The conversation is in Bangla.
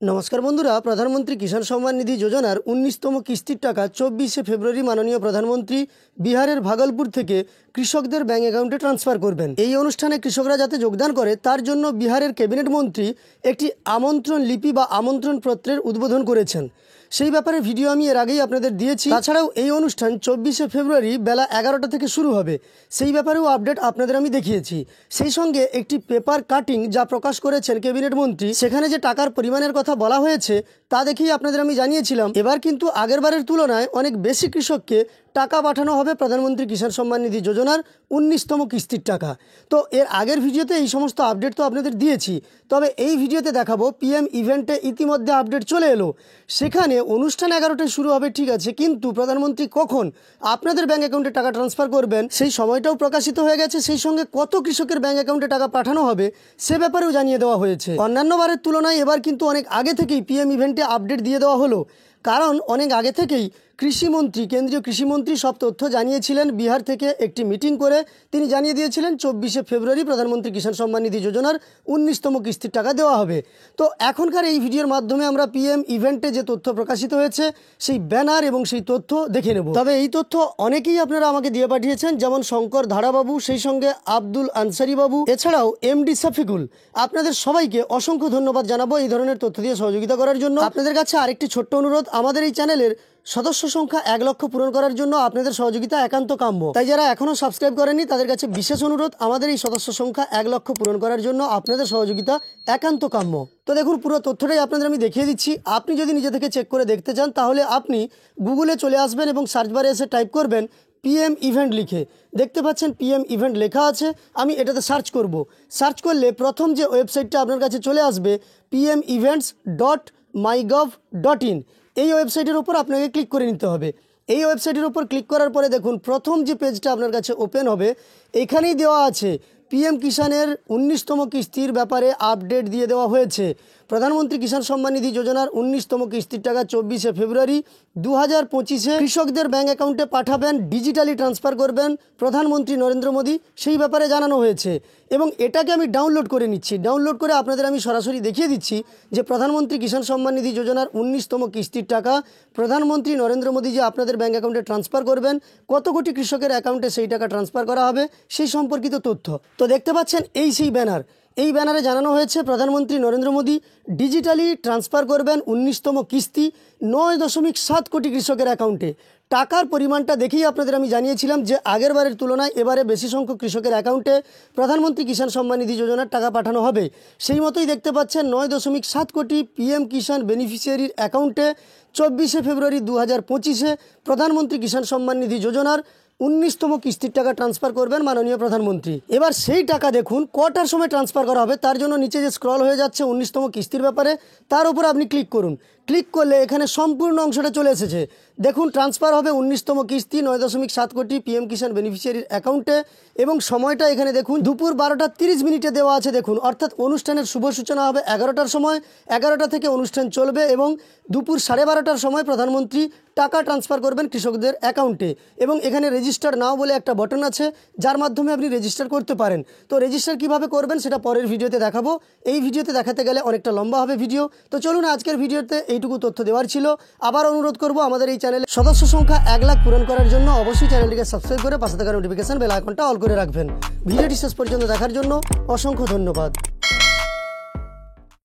নমস্কার বন্ধুরা, প্রধানমন্ত্রী কিষাণ সম্মান নিধি যোজনার 19তম কিস্তির টাকা 24শে ফেব্রুয়ারি মাননীয় প্রধানমন্ত্রী বিহারের ভাগলপুর থেকে কৃষকদের ব্যাঙ্ক অ্যাকাউন্টে ট্রান্সফার করবেন। এই অনুষ্ঠানে কৃষকরা যাতে যোগদান করে তার জন্য বিহারের ক্যাবিনেট মন্ত্রী একটি আমন্ত্রণ লিপি বা আমন্ত্রণ পত্রের উদ্বোধন করেছেন। সেই ব্যাপারে ভিডিও আমি এর আগেই আপনাদের দিয়েছি। তাছাড়াও এই অনুষ্ঠান 24শে ফেব্রুয়ারি বেলা 11টা থেকে শুরু হবে, সেই ব্যাপারেও আপডেট আপনাদের আমি দেখিয়েছি। সেই সঙ্গে একটি পেপার কাটিং যা প্রকাশ করেছেন ক্যাবিনেট মন্ত্রী, সেখানে যে টাকার পরিমাণের কথা বলা হয়েছে তা দেখেই আপনাদের আমি জানিয়েছিলাম। এবার কিন্তু আগেরবারের তুলনায় অনেক বেশি কৃষককে টাকা পাঠানো হবে প্রধানমন্ত্রী কিষাণ সম্মান নিধি যোজনার 19তম কিস্তির টাকা। তো এর আগের ভিডিওতে এই সমস্ত আপডেট তো আপনাদের দিয়েছি, তবে এই ভিডিওতে দেখাবো পিএম ইভেন্টে ইতিমধ্যে আপডেট চলে এলো। সেখানে অনুষ্ঠান 11টায় শুরু হবে ঠিক আছে, কিন্তু প্রধানমন্ত্রী কখন আপনাদের ব্যাঙ্ক অ্যাকাউন্টে টাকা ট্রান্সফার করবেন সেই সময়টাও প্রকাশিত হয়ে গেছে। সেই সঙ্গে কত কৃষকের ব্যাঙ্ক অ্যাকাউন্টে টাকা পাঠানো হবে সে ব্যাপারেও জানিয়ে দেওয়া হয়েছে। অন্যান্য বারের তুলনায় এবার কিন্তু অনেক আগে থেকেই পিএম ইভেন্টে আপডেট দিয়ে দেওয়া হলো, কারণ অনেক আগে থেকেই কৃষিমন্ত্রী, কেন্দ্রীয় কৃষিমন্ত্রী সব তথ্য জানিয়েছিলেন। বিহার থেকে একটি মিটিং করে তিনি জানিয়ে দিয়েছিলেন 24শে ফেব্রুয়ারি প্রধানমন্ত্রী কিষাণ সম্মান নিধি যোজনার 19তম কিস্তির টাকা দেওয়া হবে। তো এখনকার এই ভিডিওর মাধ্যমে আমরা পিএম ইভেন্টে যে তথ্য প্রকাশিত হয়েছে সেই ব্যানার এবং সেই তথ্য দেখে নেব। তবে এই তথ্য অনেকেই আপনারা আমাকে দিয়ে পাঠিয়েছেন, যেমন শঙ্কর ধারাবাবু, সেই সঙ্গে আব্দুল আনসারি বাবু, এছাড়াও এমডি সাফিকুল। আপনাদের সবাইকে অসংখ্য ধন্যবাদ জানাবো এই ধরনের তথ্য দিয়ে সহযোগিতা করার জন্য। আপনাদের কাছে আরেকটি ছোট্ট অনুরোধ, আমাদের এই চ্যানেলের সদস্য সংখ্যা 1 লক্ষ পূরণ করার জন্য আপনাদের সহযোগিতা একান্ত কাম্য। তাই যারা এখনও সাবস্ক্রাইব করেননি তাদের কাছে বিশেষ অনুরোধ, আমাদের এই সদস্য সংখ্যা 1 লক্ষ পূরণ করার জন্য আপনাদের সহযোগিতা একান্ত কাম্য। তো দেখুন, পুরো তথ্যটাই আপনাদের আমি দেখিয়ে দিচ্ছি। আপনি যদি নিজে থেকে চেক করে দেখতে চান তাহলে আপনি গুগলে চলে আসবেন এবং সার্চ বারে এসে টাইপ করবেন পিএম ইভেন্ট লিখে। দেখতে পাচ্ছেন পিএম ইভেন্ট লেখা আছে। আমি এটাতে সার্চ করব। সার্চ করলে প্রথম যে ওয়েবসাইটটা আপনার কাছে চলে আসবে pmevents.mygov.in, এই ওয়েবসাইটের উপর আপনাকে ক্লিক করে নিতে হবে। এই ওয়েবসাইটের উপর ক্লিক করার পরে দেখুন প্রথম যে পেজটা আপনার কাছে ওপেন হবে, এখানেই দেওয়া আছে পিএম কিষাণের 19তম কিস্তির ব্যাপারে আপডেট দিয়ে দেওয়া হয়েছে। প্রধানমন্ত্রী কিষাণ সম্মান নিধি যোজনার 19তম কিস্তির টাকা 24শে ফেব্রুয়ারি 2025-এ কৃষকদের ব্যাঙ্ক অ্যাকাউন্টে পাঠাবেন, ডিজিটালি ট্রান্সফার করবেন প্রধানমন্ত্রী নরেন্দ্র মোদী, সেই ব্যাপারে জানানো হয়েছে। এবং এটাকে আমি ডাউনলোড করে নিচ্ছি। ডাউনলোড করে আপনাদের আমি সরাসরি দেখিয়ে দিচ্ছি যে প্রধানমন্ত্রী কিষাণ সম্মান নিধি যোজনার 19তম কিস্তির টাকা প্রধানমন্ত্রী নরেন্দ্র মোদী যে আপনাদের ব্যাঙ্ক অ্যাকাউন্টে ট্রান্সফার করবেন, কত কোটি কৃষকের অ্যাকাউন্টে সেই টাকা ট্রান্সফার করা হবে সেই সম্পর্কিত তথ্য। তো দেখতে পাচ্ছেন এই সেই ব্যানার। এই ব্যানারে জানানো হয়েছে প্রধানমন্ত্রী নরেন্দ্র মোদী ডিজিটালি ট্রান্সফার করবেন 19তম কিস্তি 9.7 কোটি কৃষকের অ্যাকাউন্টে। টাকার পরিমাণটা দেখেই আপনাদের আমি জানিয়েছিলাম যে আগের বারের তুলনায় এবারে বেশি সংখ্যক কৃষকের অ্যাকাউন্টে প্রধানমন্ত্রী কিষাণ সম্মান নিধি যোজনার টাকা পাঠানো হবে। সেই মতোই দেখতে পাচ্ছেন 9.7 কোটি পিএম কিষাণ বেনিফিশিয়ারির অ্যাকাউন্টে 24শে ফেব্রুয়ারি 2025-এ প্রধানমন্ত্রী কিষাণ সম্মান নিধি যোজনার 19তম কিস্তির টাকা ট্রান্সফার করবেন মাননীয় প্রধানমন্ত্রী। এবার সেই টাকা দেখুন কটার সময় ট্রান্সফার করা হবে, তার জন্য নিচে যে স্ক্রল হয়ে যাচ্ছে 19তম কিস্তির ব্যাপারে, তার উপর আপনি ক্লিক করুন। ক্লিক করলে এখানে সম্পূর্ণ অংশটা চলে এসেছে। দেখুন ট্রান্সফার হবে 19তম কিস্তি 9.7 কোটি পিএম কিষাণ বেনিফিশিয়ারির অ্যাকাউন্টে, এবং সময়টা এখানে দেখুন দুপুর 12:30 দেওয়া আছে। দেখুন, অর্থাৎ অনুষ্ঠানের শুভ সূচনা হবে 11টার সময়, 11টা থেকে অনুষ্ঠান চলবে এবং দুপুর 12:30টার সময় প্রধানমন্ত্রী টাকা ট্রান্সফার করবেন কৃষকদের অ্যাকাউন্টে। এবং এখানে রেজিস্টার নাও বলে একটা বাটন আছে যার মাধ্যমে আপনি রেজিস্টার করতে পারেন। তো রেজিস্টার কিভাবে করবেন সেটা পরের ভিডিওতে দেখাবো। এই ভিডিওতে দেখাতে গেলে অনেকটা লম্বা হবে ভিডিও। তো চলুন, আজকের ভিডিওতে এইটুকু তথ্য দেওয়ার ছিল। আবার অনুরোধ করব আমাদের এই চ্যানেলে সদস্য সংখ্যা 1 লাখ পূরণ করার জন্য অবশ্যই চ্যানেলটিকে সাবস্ক্রাইব করে পাশে থাকা নোটিফিকেশন বেল আইকনটা অল করে রাখবেন। ভিডিওটি শেষ পর্যন্ত দেখার জন্য অসংখ্য ধন্যবাদ।